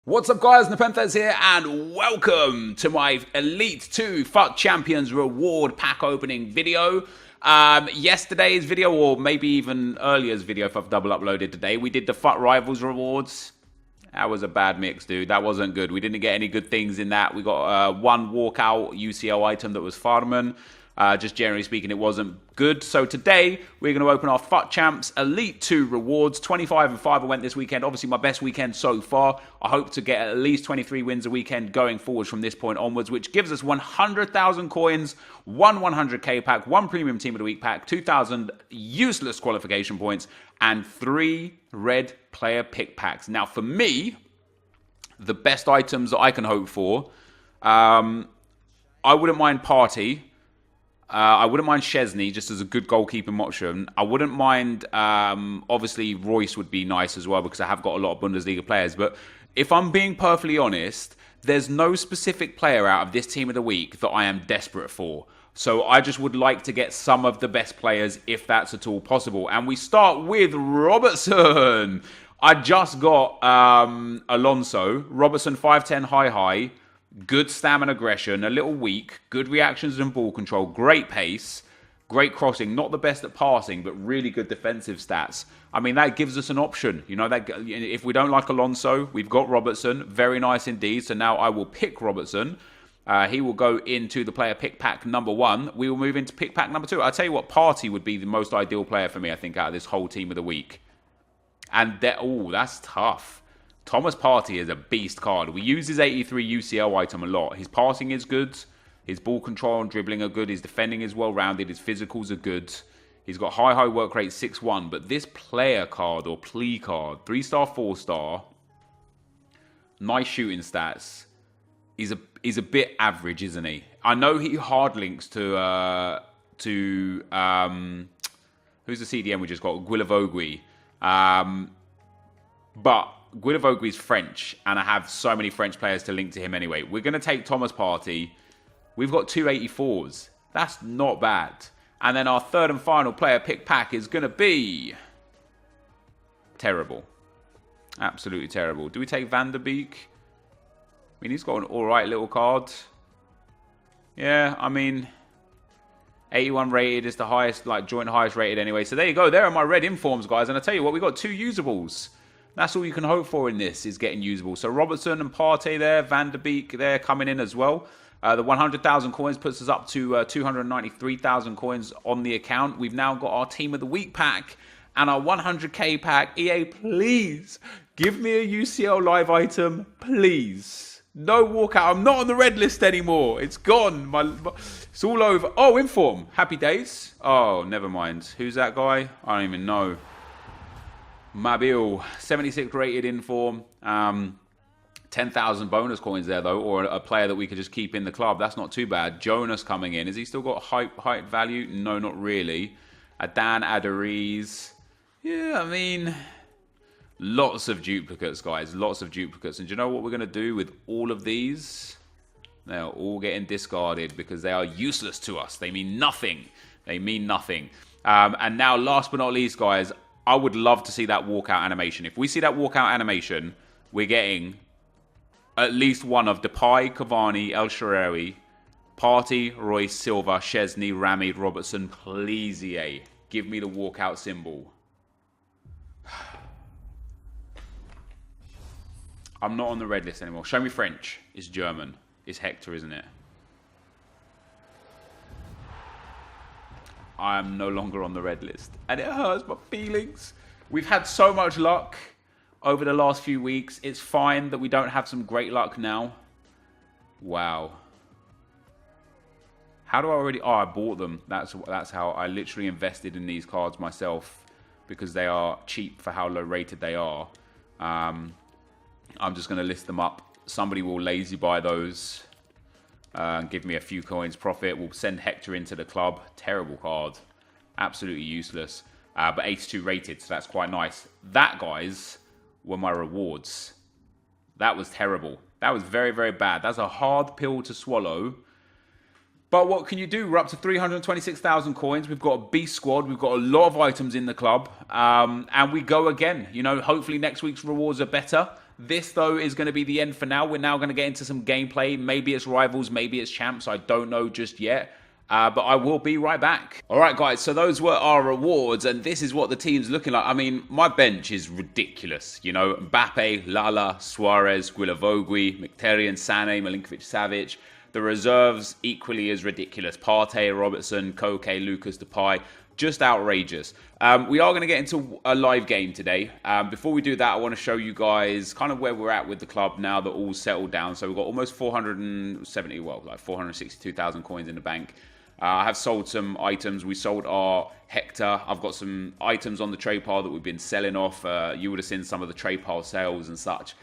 What's up guys, NepentheZ here and welcome to my Elite 2 FUT Champions reward pack opening video. Yesterday's video, or maybe even earlier's video if I've double uploaded today, we did the FUT Rivals rewards. That was a bad mix, dude. That wasn't good. We didn't get any good things in that. We got one walkout UCL item that was Farman. Just generally speaking, it wasn't good. So today, we're going to open our FUT Champs Elite 2 rewards. 25 and 5 I went this weekend. Obviously, my best weekend so far. I hope to get at least 23 wins a weekend going forwards from this point onwards, which gives us 100,000 coins, one 100k pack, one premium team of the week pack, 2,000 useless qualification points, and 3 red player pick packs. Now, for me, the best items that I can hope for, I wouldn't mind Party. I wouldn't mind Szczesny just as a good goalkeeping option. I wouldn't mind, obviously, Royce would be nice as well because I have got a lot of Bundesliga players. But if I'm being perfectly honest, there's no specific player out of this team of the week that I am desperate for. So I just would like to get some of the best players if that's at all possible. And we start with Robertson. I just got Alonso. Robertson 5'10", high. Good stamina aggression, a little weak, good reactions and ball control, great pace, great crossing, not the best at passing, but really good defensive stats. I mean, that gives us an option. You know, that if we don't like Alonso, we've got Robertson. Very nice indeed. So now I will pick Robertson. He will go into the player pick pack number 1. We will move into pick pack number 2. I'll tell you what, Party would be the most ideal player for me, I think, out of this whole team of the week. And that's tough. Thomas Partey is a beast card. We use his 83 UCL item a lot. His passing is good. His ball control and dribbling are good. His defending is well-rounded. His physicals are good. He's got high work rate, 6-1. But this player card or plea card, 3-star, 4-star, nice shooting stats, he's a bit average, isn't he? I know he hard links to who's the CDM we just got? Guilavogui. But Guilavogui is French, and I have so many French players to link to him anyway. We're going to take Thomas Partey. We've got 284s. That's not bad. And then our third and final player pick pack is going to be terrible. Absolutely terrible. Do we take Van der Beek? I mean, he's got an alright little card. Yeah, I mean, 81 rated is the highest, like joint highest rated anyway. So there you go. There are my red informs, guys. And I tell you what, we got 2 usables. That's all you can hope for in this, is getting usable. So Robertson and Partey there, Van der Beek there coming in as well. The 100,000 coins puts us up to 293,000 coins on the account. We've now got our Team of the Week pack and our 100k pack. EA, please give me a UCL live item, please. No walkout. I'm not on the red list anymore. It's gone. It's all over. Oh, inform. Happy days. Oh, never mind. Who's that guy? I don't even know. Mabil, 76 rated inform, 10,000 bonus coins there though, or a player that we could just keep in the club. That's not too bad. Jonas coming in. Has he still got height value? No, not really. Adan Adariz. Yeah, I mean, lots of duplicates, guys. Lots of duplicates. And do you know what we're going to do with all of these? They're all getting discarded because they are useless to us. They mean nothing. They mean nothing. And now, last but not least, guys, I would love to see that walkout animation. If we see that walkout animation, we're getting at least one of Depay, Cavani, El Shaarawy, Partey, Royce, Silva, Szczesny, Rami, Robertson. Please, EA, give me the walkout symbol. I'm not on the red list anymore. Show me French. It's German. It's Hector, isn't it? I am no longer on the red list. And it hurts my feelings. We've had so much luck over the last few weeks. It's fine that we don't have some great luck now. Wow. How do I already... Oh, I bought them. That's how I literally invested in these cards myself, because they are cheap for how low rated they are. I'm just going to list them up. Somebody will lazy buy those. Give me a few coins profit. We'll send Hector into the club. Terrible card. Absolutely useless. But 82 rated, so that's quite nice. That, guys, were my rewards. That was terrible. That was very, very bad. That's a hard pill to swallow. But what can you do? We're up to 326,000 coins. We've got a beast squad. We've got a lot of items in the club. And we go again. You know, hopefully next week's rewards are better. This, though, is going to be the end for now. We're now going to get into some gameplay. Maybe it's Rivals, maybe it's Champs. I don't know just yet. But I will be right back. All right, guys, so those were our rewards, and this is what the team's looking like. I mean, my bench is ridiculous. You know, Mbappe, Lala, Suarez, Guilavogui, Mkhitaryan, Sané, Milinkovic-Savic. The reserves equally as ridiculous. Partey, Robertson, Koke, Lucas Depay. Just outrageous. We are going to get into a live game today. Before we do that, I want to show you guys kind of where we're at with the club now that all's settled down. So we've got almost 470, well, like 462,000 coins in the bank. I have sold some items. We sold our Hector. I've got some items on the trade pile that we've been selling off. You would have seen some of the trade pile sales and such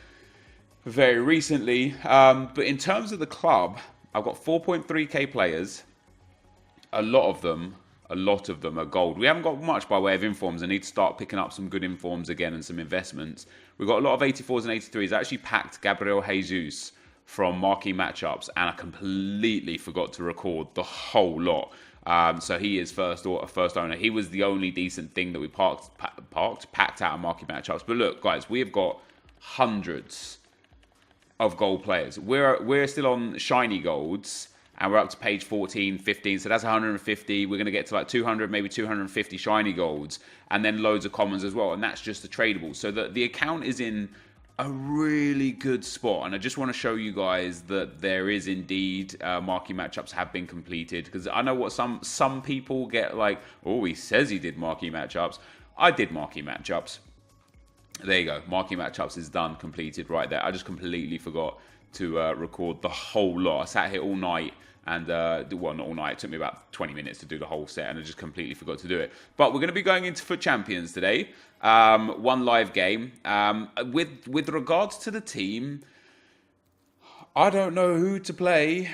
very recently. But in terms of the club, I've got 4.3k players. A lot of them are gold. We haven't got much by way of informs. I need to start picking up some good informs again and some investments. We've got a lot of 84s and 83s. I actually packed Gabriel Jesus from marquee matchups, and I completely forgot to record the whole lot. So he is first owner. He was the only decent thing that we packed out of marquee matchups. But look, guys, we have got hundreds of gold players. We're still on shiny golds, and we're up to page 14, 15. So that's 150. We're going to get to like 200, maybe 250 shiny golds, and then loads of commons as well. And that's just the tradable. So the account is in a really good spot, and I just want to show you guys that there is indeed marquee matchups have been completed, because I know what some people get like, oh, he says he did marquee matchups. I did marquee matchups. There you go, marquee matchups is done, completed right there. I just completely forgot to record the whole lot. I sat here all night, and well, not all night, it took me about 20 minutes to do the whole set, and I just completely forgot to do it. But we're going to be going into FUT Champions today. One live game. With regards to the team, I don't know who to play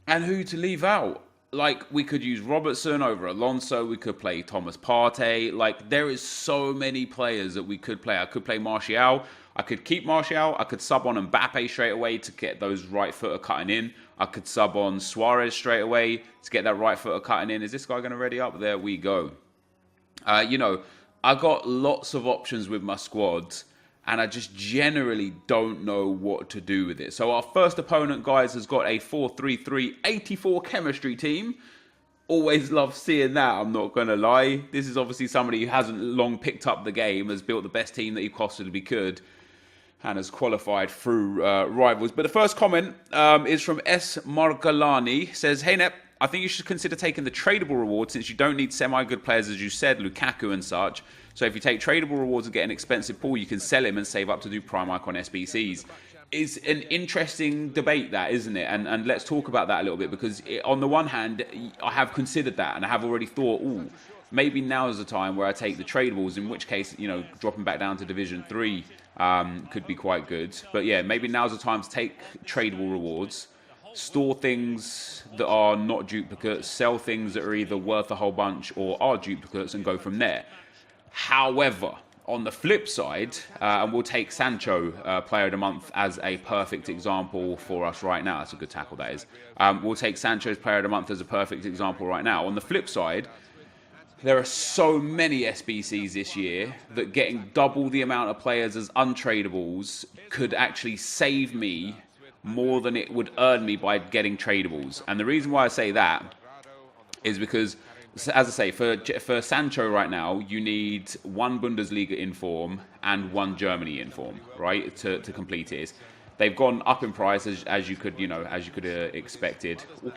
and who to leave out. Like, we could use Robertson over Alonso. We could play Thomas Partey. Like, there is so many players that we could play. I could play Martial. I could keep Martial. I could sub on Mbappe straight away to get those right footer cutting in. I could sub on Suarez straight away to get that right footer cutting in. Is this guy going to ready up? There we go. You know, I got lots of options with my squad, and I just generally don't know what to do with it. So our first opponent, guys, has got a 4-3-3, 84 chemistry team. Always love seeing that, I'm not going to lie. This is obviously somebody who hasn't long picked up the game, has built the best team that he possibly could, and has qualified through Rivals. But the first comment is from S. Margalani. Says, hey, Nep, I think you should consider taking the tradable reward, since you don't need semi-good players, as you said, Lukaku and such. So if you take tradable rewards and get an expensive pool, you can sell him and save up to do prime icon SBCs. It's an interesting debate, that, isn't it? And let's talk about that a little bit, because on the one hand, I have considered that, and I have already thought, ooh, maybe now is the time where I take the tradables, in which case, you know, dropping back down to Division 3 could be quite good. But yeah, maybe now's the time to take tradable rewards, store things that are not duplicates, sell things that are either worth a whole bunch or are duplicates, and go from there. However, on the flip side, and we'll take Sancho Player of the Month as a perfect example for us right now. That's a good tackle, that is. We'll take Sancho's Player of the Month as a perfect example right now. On the flip side, there are so many SBCs this year that getting double the amount of players as untradables could actually save me more than it would earn me by getting tradables. And the reason why I say that is because, as I say, for Sancho right now, you need one Bundesliga inform and one Germany inform, right, to complete it. They've gone up in price as you could, expected. Ooh,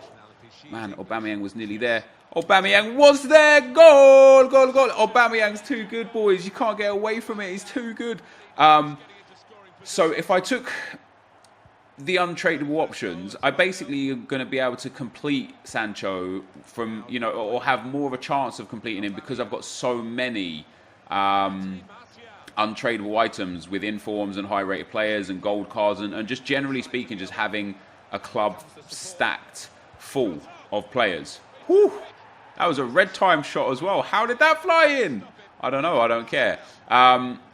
man, Aubameyang was nearly there. Aubameyang was there. Goal, goal, goal. Aubameyang's too good, boys. You can't get away from it. He's too good. So if I took the untradeable options, I basically am going to be able to complete Sancho from, or have more of a chance of completing him, because I've got so many untradeable items with informs and high rated players and gold cards, and just generally speaking, just having a club stacked full of players. Whew, that was a red time shot as well. How did that fly in? I don't know. I don't care.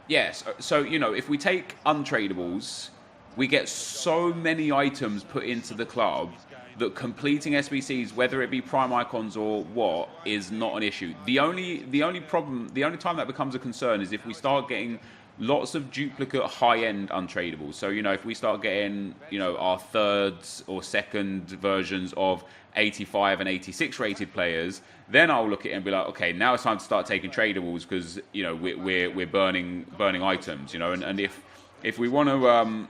Yes. So, if we take untradables, we get so many items put into the club that completing SBCs, whether it be prime icons or what, is not an issue. The only problem, the only time that becomes a concern is if we start getting lots of duplicate high-end untradables. So, you know, if we start getting, you know, our thirds or second versions of 85 and 86 rated players, then I'll look at it and be like, okay, now it's time to start taking tradables because, you know, we're burning items, you know, and if we want to,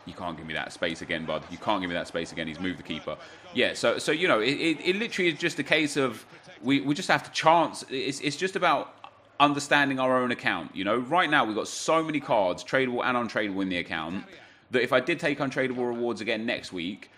you can't give me that space again, bud. You can't give me that space again. He's moved the keeper. Yeah, so you know, it literally is just a case of we just have to chance. It's just about understanding our own account. You know, right now we've got so many cards, tradable and untradable in the account, that if I did take untradable rewards again next week,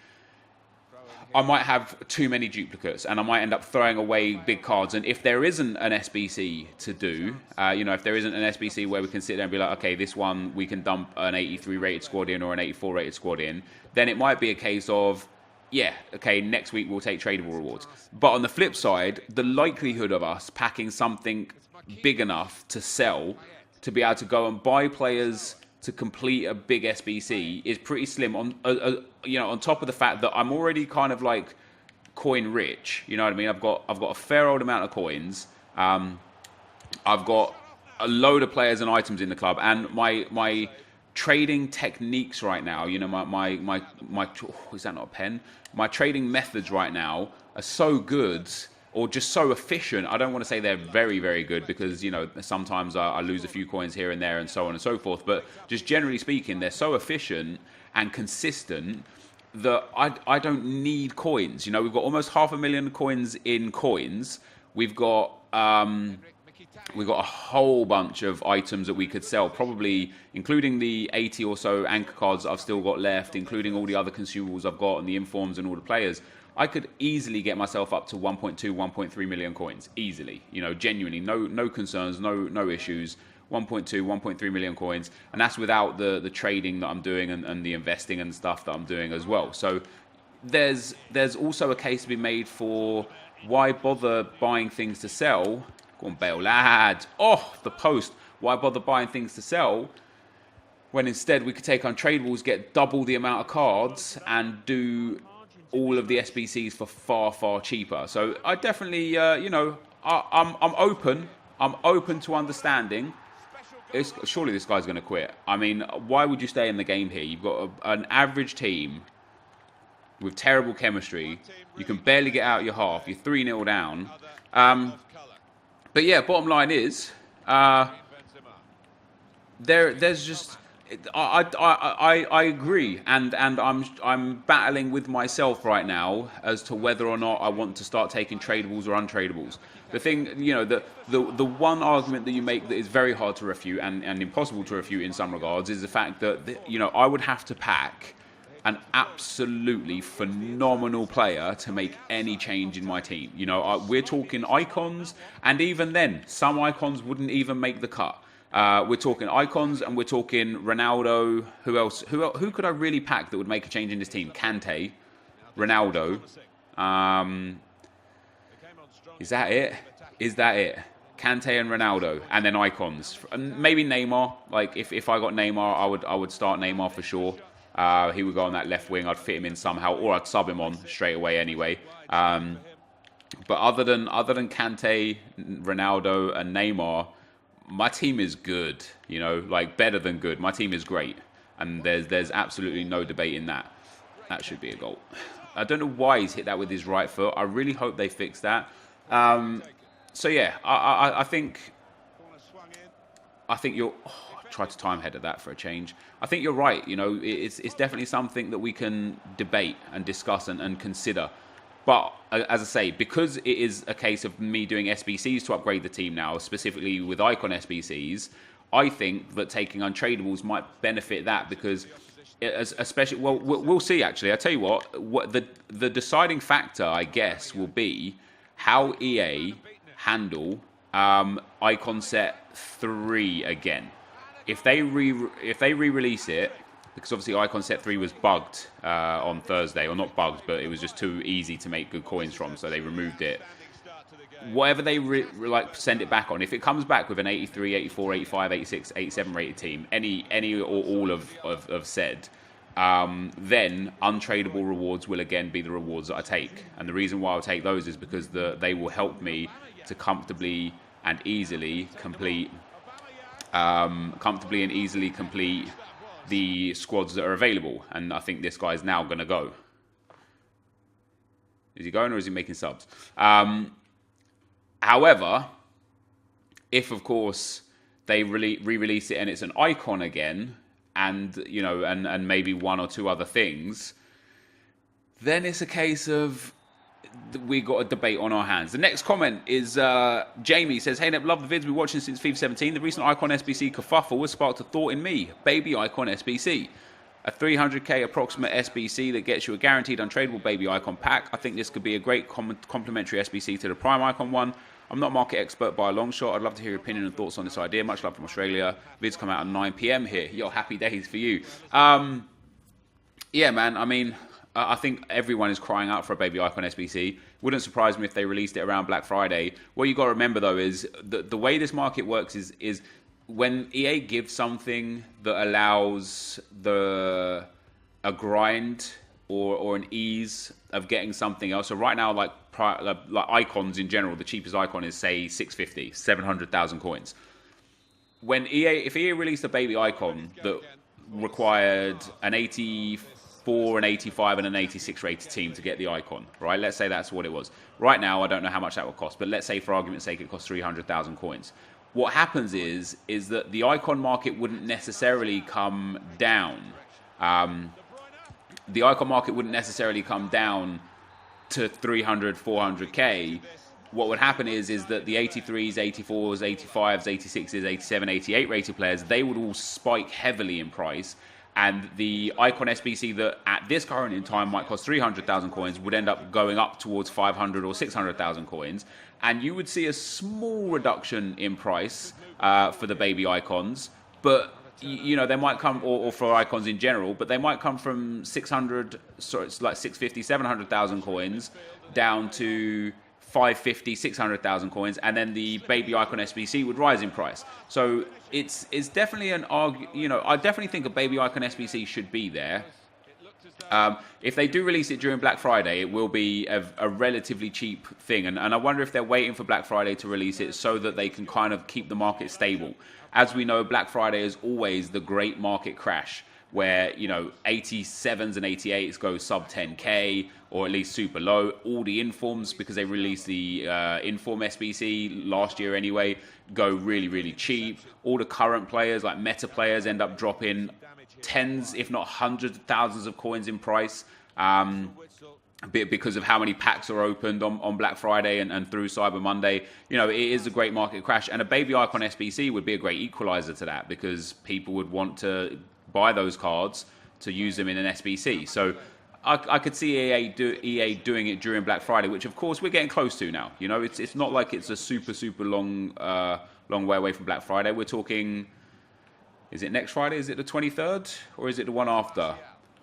I might have too many duplicates and I might end up throwing away big cards. And if there isn't an SBC to do, you know, if there isn't an SBC where we can sit there and be like, okay, this one we can dump an 83 rated squad in or an 84 rated squad in, then it might be a case of, yeah, okay, next week we'll take tradable rewards. But on the flip side, the likelihood of us packing something big enough to sell, to be able to go and buy players to complete a big SBC is pretty slim. On you know, on top of the fact that I'm already kind of like coin rich. You know what I mean? I've got a fair old amount of coins. I've got a load of players and items in the club, and my trading techniques right now. You know, my oh, is that not a pen? My trading methods right now are so good, or just so efficient. I don't want to say they're very, very good because, you know, sometimes I lose a few coins here and there and so on and so forth. But just generally speaking, they're so efficient and consistent that I don't need coins. You know, we've got almost 500,000 coins in coins. We've got a whole bunch of items that we could sell, probably including the 80 or so anchor cards that I've still got left, including all the other consumables I've got and the informs and all the players. I could easily get myself up to 1.2, 1.3 million coins. Easily. You know, genuinely. No concerns, no issues. 1.2, 1.3 million coins. And that's without the trading that I'm doing and the investing and stuff that I'm doing as well. So there's also a case to be made for why bother buying things to sell. Go on, Bale, lad. Oh, the post. Why bother buying things to sell when instead we could take untradables, get double the amount of cards and do all of the SBCs for far, far cheaper. So I definitely, you know, I'm open. I'm open to understanding. Surely this guy's going to quit. I mean, why would you stay in the game here? You've got an average team with terrible chemistry. You can barely get out your half. You're 3-0 down. But yeah, bottom line is, there's just... I agree, and I'm battling with myself right now as to whether or not I want to start taking tradables or untradables. The thing, you know, the one argument that you make that is very hard to refute and impossible to refute in some regards is the fact that, you know, I would have to pack an absolutely phenomenal player to make any change in my team. You know, we're talking icons, and even then, some icons wouldn't even make the cut. We're talking icons, and we're talking Ronaldo. Who else? Who could I really pack that would make a change in this team? Kante, Ronaldo. Is that it? Is that it? Kante and Ronaldo, and then icons. And maybe Neymar. Like if I got Neymar, I would start Neymar for sure. He would go on that left wing. I'd fit him in somehow, or I'd sub him on straight away anyway. But other than Kante, Ronaldo, and Neymar, my team is good, you know, like better than good. My team is great, and there's absolutely no debate in that. That should be a goal. I don't know why he's hit that with his right foot. I really hope they fix that. So yeah, I think you're... Oh, I tried to time header that for a change. I think you're right. You know, it's definitely something that we can debate and discuss and consider. But as I say, because it is a case of me doing SBCs to upgrade the team now, specifically with icon SBCs, I think that taking untradables might benefit that because, especially, well, we'll see actually. I tell you what the deciding factor, I guess, will be how EA handle icon set 3 again. If they re-release it. Because obviously Icon Set 3 was bugged on Thursday. Or not bugged, but it was just too easy to make good coins from, so they removed it. Whatever they like send it back on, if it comes back with an 83, 84, 85, 86, 87 rated team, any or all of said, then untradable rewards will again be the rewards that I take. And the reason why I'll take those is because they will help me to comfortably and easily complete comfortably and easily complete the squads that are available. And I think this guy's now going to go. Is he going or is he making subs? However, if of course they re-release it and it's an icon again, and you know, and maybe one or two other things, then it's a case of we got a debate on our hands. The next comment is Jamie says, "Hey Nep, love the vids. Been watching since FIFA 17. The recent icon SBC kerfuffle has sparked a thought in me. Baby icon SBC. A 300k approximate SBC that gets you a guaranteed untradeable baby icon pack. I think this could be a great complementary SBC to the prime icon one. I'm not a market expert by a long shot. I'd love to hear your opinion and thoughts on this idea. Much love from Australia. Vids come out at 9 p.m. here. Yo, happy days for you." Yeah, man. I mean, I think everyone is crying out for a baby icon SBC. Wouldn't surprise me if they released it around Black Friday. What you got to remember though is the way this market works is when EA gives something that allows a grind or an ease of getting something else. So right now, like icons in general, the cheapest icon is say 650, 700,000 coins. If EA released a baby icon that required an 84, an 85, and an 86 rated team to get the icon, right? Let's say that's what it was. Right now, I don't know how much that would cost, but let's say for argument's sake, it costs 300,000 coins. What happens is that the icon market wouldn't necessarily come down. The icon market wouldn't necessarily come down to 300, 400k. What would happen is that the 83s, 84s, 85s, 86s, 87, 88 rated players, they would all spike heavily in price. And the icon SBC that at this current in time might cost 300,000 coins would end up going up towards 500 or 600,000 coins. And you would see a small reduction in price for the baby icons. But, you know, they might come, or for icons in general, but they might come from 600, sorry, it's like 650, 700,000 coins down to 550, 600,000 coins, and then the baby icon SBC would rise in price. So it's definitely an you know, I definitely think a baby icon SBC should be there. If they do release it during Black Friday, it will be a relatively cheap thing, and I wonder if they're waiting for Black Friday to release it so that they can kind of keep the market stable. As we know, Black Friday is always the great market crash, where, you know, 87s and 88s go sub 10k or at least super low. All the informs, because they released the inform SBC last year anyway, go really, really cheap. All the current players, like meta players, end up dropping tens, if not hundreds of thousands of coins in price, because of how many packs are opened on Black Friday and through Cyber Monday. You know, it is a great market crash, and a baby icon SBC would be a great equalizer to that, because people would want to buy those cards to use them in an SBC. So I could see EA doing it during Black Friday, which of course we're getting close to now. You know, it's not like it's a super long way away from Black Friday. We're talking, is it next Friday? Is it the 23rd, or is it the one after?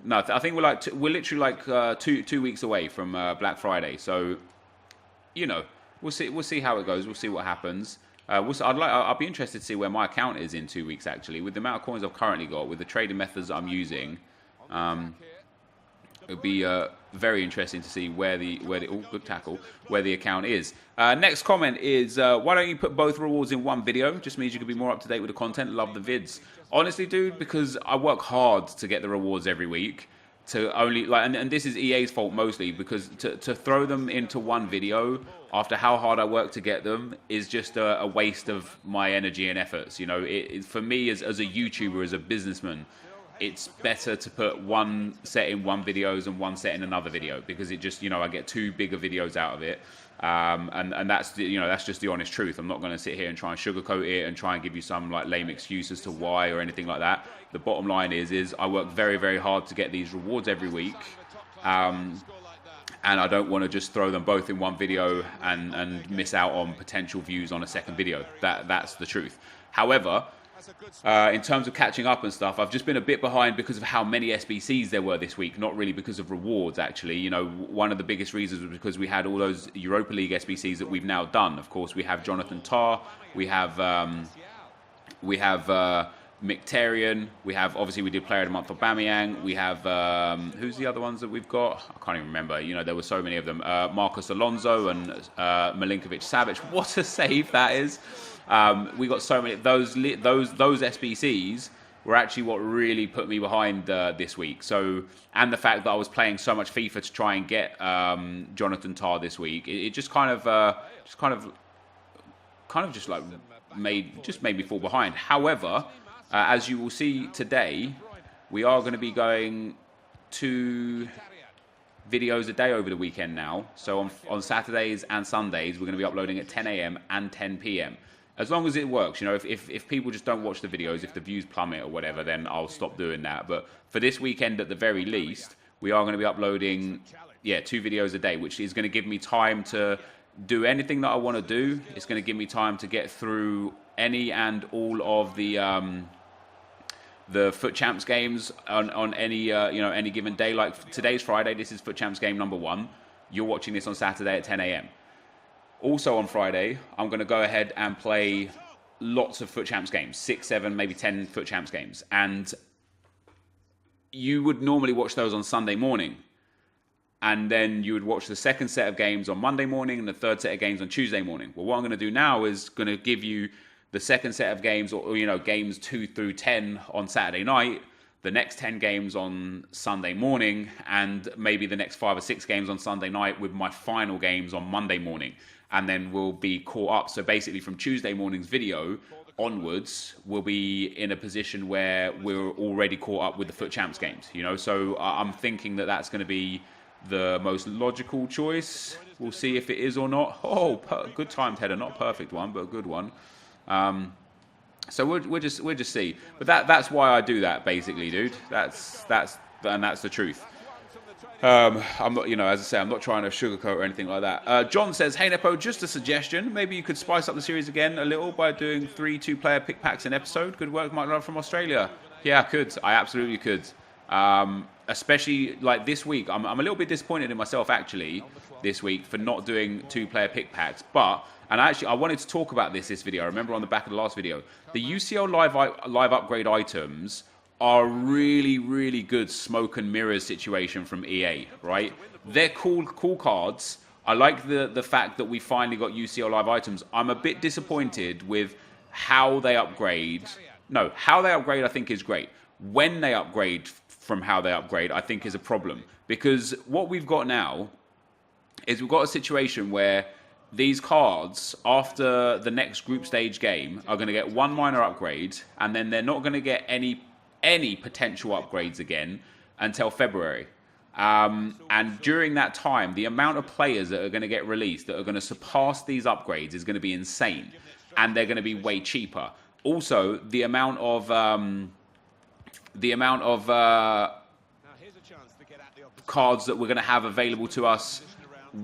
No, I think we're literally like 2 weeks away from Black Friday. So, you know, we'll see how it goes. We'll see what happens. I'd be interested to see where my account is in 2 weeks, actually, with the amount of coins I've currently got, with the trading methods that I'm using. It would be very interesting to see where the good tackle, where the account is. Next comment is, why don't you put both rewards in one video? Just means you can be more up to date with the content. Love the vids. Honestly, dude, because I work hard to get the rewards every week. To only and this is EA's fault mostly, because to throw them into one video after how hard I work to get them is just a waste of my energy and efforts. You know, for me as a YouTuber, as a businessman, it's better to put one set in one videos and one set in another video, because it just, you know, I get 2 bigger videos out of it. And that's that's just the honest truth. I'm not going to sit here and try and sugarcoat it and try and give you some like lame excuse as to why or anything like that. The bottom line is I work very, very hard to get these rewards every week. And I don't want to just throw them both in one video and miss out on potential views on a second video. That's the truth. However, in terms of catching up and stuff, I've just been a bit behind because of how many SBCs there were this week, not really because of rewards, actually. You know, one of the biggest reasons was because we had all those Europa League SBCs that we've now done. Of course, we have Jonathan Tah, we have Mkhitaryan, we have, obviously we did Player of the Month for Aubameyang, we have, who's the other ones that we've got? I can't even remember. You know, there were so many of them. Marcos Alonso and Milinkovic-Savic. What a save that is. We got so many those SBCs were actually what really put me behind this week. So, and the fact that I was playing so much FIFA to try and get Jonathan Tah this week, it just kind of like made me fall behind. However, as you will see today, we are going to be going 2 videos a day over the weekend now. So on Saturdays and Sundays, we're going to be uploading at 10 a.m. and 10 p.m. As long as it works, you know, if people just don't watch the videos, if the views plummet or whatever, then I'll stop doing that. But for this weekend, at the very least, we are going to be uploading, 2 videos a day, which is going to give me time to do anything that I want to do. It's going to give me time to get through any and all of the FUT Champs games on any any given day. Like today's Friday, this is FUT Champs game number 1. You're watching this on Saturday at 10 a.m. Also on Friday, I'm going to go ahead and play lots of FUT Champs games, 6, 7, maybe 10 FUT Champs games. And you would normally watch those on Sunday morning. And then you would watch the second set of games on Monday morning and the third set of games on Tuesday morning. Well, what I'm going to do now is going to give you the second set of games, or games 2 through 10 on Saturday night, the next 10 games on Sunday morning, and maybe the next 5 or 6 games on Sunday night, with my final games on Monday morning. And then we'll be caught up. So basically from Tuesday morning's video onwards, we'll be in a position where we're already caught up with the FUT Champs games, So I'm thinking that that's going to be the most logical choice. We'll see if it is or not. Oh, good timed header, not a perfect one, but a good one. So we'll just see. But that's why I do that, basically, dude. That's the truth. I'm not, as I say, I'm not trying to sugarcoat or anything like that. John says, "Hey Nepo, just a suggestion. Maybe you could spice up the series again a little by doing 3 2-player pick packs an episode. Good work, Mike Love from Australia." Yeah, I could. I absolutely could. Especially like this week, I'm a little bit disappointed in myself actually this week for not doing 2-player pick packs. And I wanted to talk about this video. I remember on the back of the last video, the UCL live upgrade items are really, really good smoke and mirrors situation from EA, right? They're cool cards. I like the fact that we finally got UCL live items. I'm a bit disappointed with how they upgrade. No, how they upgrade I think is great. When they upgrade from how they upgrade, I think is a problem. Because what we've got now is we've got a situation where these cards, after the next group stage game, are going to get 1 minor upgrade, and then they're not going to get any potential upgrades again until February. And during that time, the amount of players that are going to get released that are going to surpass these upgrades is going to be insane, and they're going to be way cheaper. Also, the amount of cards that we're going to have available to us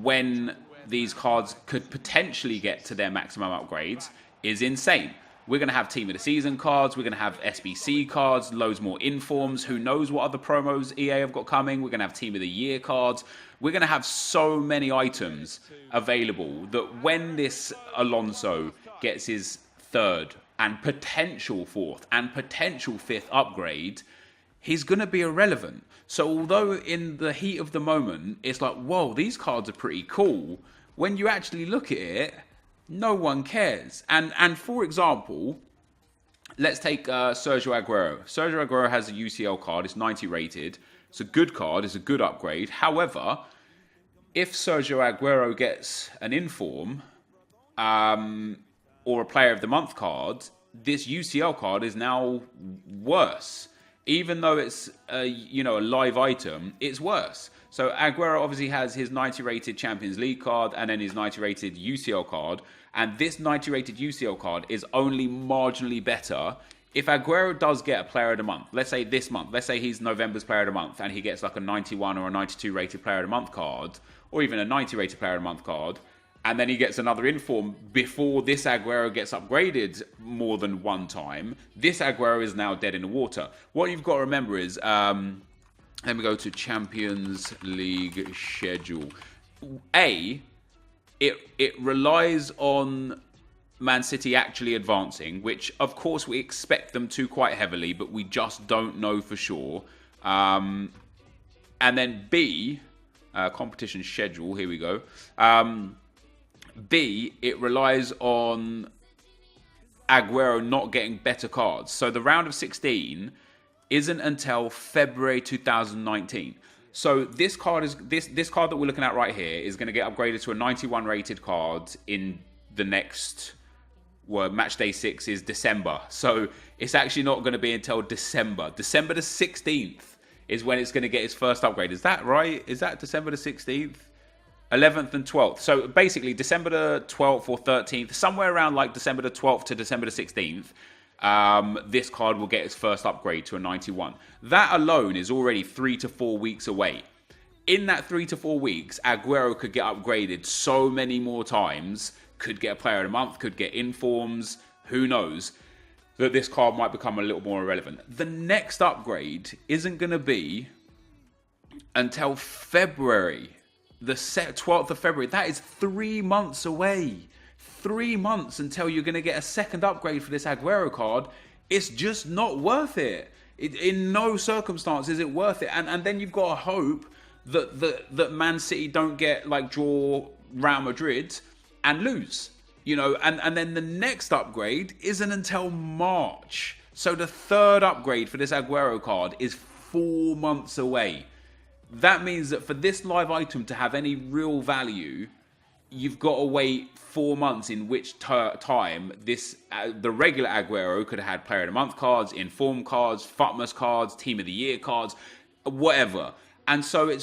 when these cards could potentially get to their maximum upgrades is insane. We're going to have Team of the Season cards. We're going to have SBC cards, loads more informs. Who knows what other promos EA have got coming. We're going to have Team of the Year cards. We're going to have so many items available that when this Alonso gets his 3rd and potential 4th and potential 5th upgrade, he's going to be irrelevant. So although in the heat of the moment, it's like, whoa, these cards are pretty cool, when you actually look at it, no one cares. And for example, let's take Sergio Aguero. Sergio Aguero has a UCL card. It's 90 rated. It's a good card. It's a good upgrade. However, if Sergio Aguero gets an inform or a Player of the Month card, this UCL card is now worse. Even though it's a live item, it's worse. So Aguero obviously has his 90 rated Champions League card and then his 90 rated UCL card. And this 90 rated UCL card is only marginally better if Aguero does get a Player of the Month. Let's say this month. Let's say he's November's Player of the Month and he gets like a 91 or a 92 rated Player of the Month card, or even a 90 rated Player of the Month card. And then he gets another inform before this Aguero gets upgraded more than one time. This Aguero is now dead in the water. What you've got to remember is, let me go to Champions League schedule. It relies on Man City actually advancing, which of course we expect them to quite heavily, but we just don't know for sure. And then B, competition schedule, here we go. B, it relies on Aguero not getting better cards. So the round of 16 isn't until February 2019. So this card is this card that we're looking at right here is going to get upgraded to a 91 rated card in the next, well, match day 6 is December. So it's actually not going to be until December. December the 16th is when it's going to get its first upgrade. Is that right? Is that December the 16th? 11th and 12th. So basically December the 12th or 13th, somewhere around like December the 12th to December the 16th, this card will get its first upgrade to a 91. That alone is already 3 to 4 weeks away. In that 3 to 4 weeks, Aguero could get upgraded so many more times, could get a player of the month, could get informs, who knows, that this card might become a little more irrelevant. The next upgrade isn't going to be until February, the 12th of February. That is 3 months away. 3 months until you're going to get a second upgrade for this Aguero card. It's just not worth it. In no circumstance is it worth it. And then you've got to hope that Man City don't get, like, draw Real Madrid and lose. You know, and then the next upgrade isn't until March. So the third upgrade for this Aguero card is 4 months away. That means that for this live item to have any real value, you've got to wait 4 months, in which time this the regular Aguero could have had Player of the Month cards, Inform cards, FUT cards, Team of the Year cards, whatever. And so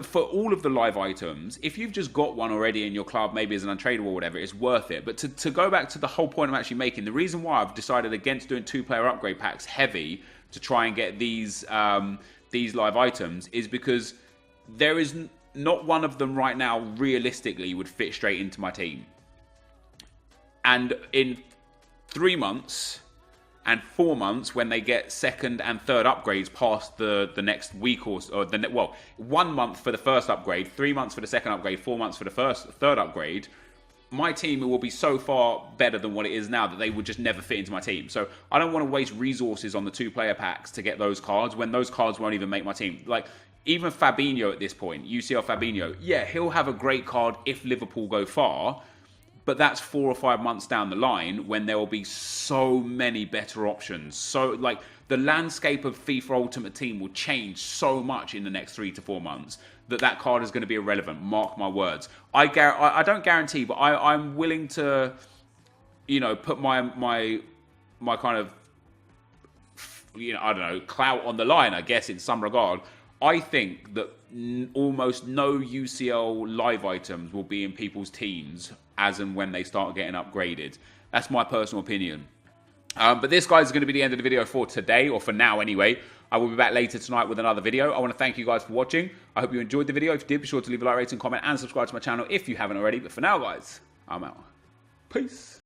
for all of the live items, if you've just got one already in your club, maybe as an untradeable or whatever, it's worth it. But to go back to the whole point I'm actually making, the reason why I've decided against doing 2-player upgrade packs heavy to try and get these live items is because there is not one of them right now realistically would fit straight into my team. And in 3 months and 4 months, when they get second and third upgrades past the next week or 1 month for the first upgrade, 3 months for the second upgrade, 4 months for the third upgrade, my team will be so far better than what it is now that they would just never fit into my team. So I don't want to waste resources on the 2-player packs to get those cards when those cards won't even make my team. Like, even Fabinho at this point, UCL Fabinho, yeah, he'll have a great card if Liverpool go far, but that's 4 or 5 months down the line when there will be so many better options. So, like, the landscape of FIFA Ultimate Team will change so much in the next 3 to 4 months that card is going to be irrelevant. Mark my words. I don't guarantee, but I'm willing to, you know, put my kind of, you know, I don't know, clout on the line, I guess, in some regard. I think that almost no UCL live items will be in people's teams as and when they start getting upgraded. That's my personal opinion. But this, guys, is going to be the end of the video for today, or for now anyway. I will be back later tonight with another video. I want to thank you guys for watching. I hope you enjoyed the video. If you did, be sure to leave a like, rating, comment, and subscribe to my channel if you haven't already. But for now, guys, I'm out. Peace.